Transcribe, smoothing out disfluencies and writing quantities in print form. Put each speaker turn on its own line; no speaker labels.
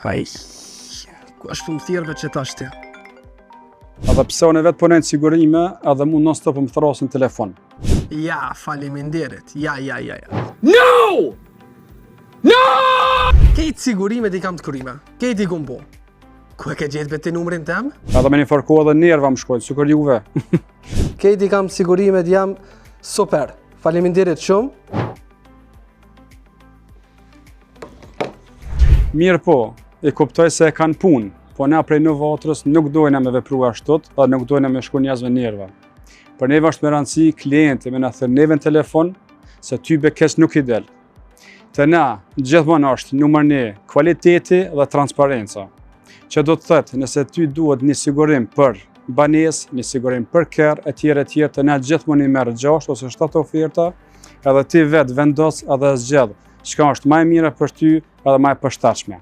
Aj, ku është shumë thjerëve që ta shte.
Edhe pse unë vetë punoj në sigurime, edhe mu non stop më thrasin telefon.
Ja, faleminderit. Ja.
No! No!
Kejtë sigurimet i kam të kurime. Kejtë i kumbo. Ku e ke gjetë beti numrin tem?
Edhe me një farko edhe nerva më shkojnë, sukur juve.
Kejtë i kam sigurimet jam super. Faleminderit shumë.
Mirë po, i kuptoj se e kanë punë, po na prej Novatrës nuk dojna me vepru ashtot, dhe nuk dojna me shku njerëzve nerva. Për neve është me rëndësi klienti me na thërë neve në telefon, se ty bekes nuk i del. Të na, gjithmonë është numër 1, kvaliteti dhe transparenca. Që do të thëtë, nëse ty duhet një sigurim për banes, një sigurim për kerr, e tjere, të na gjithmonë i merë 6 ose 7 oferta, edhe ti vetë vendos edhe zgjedh çka është më e mira për ty edhe më e përshtatshme.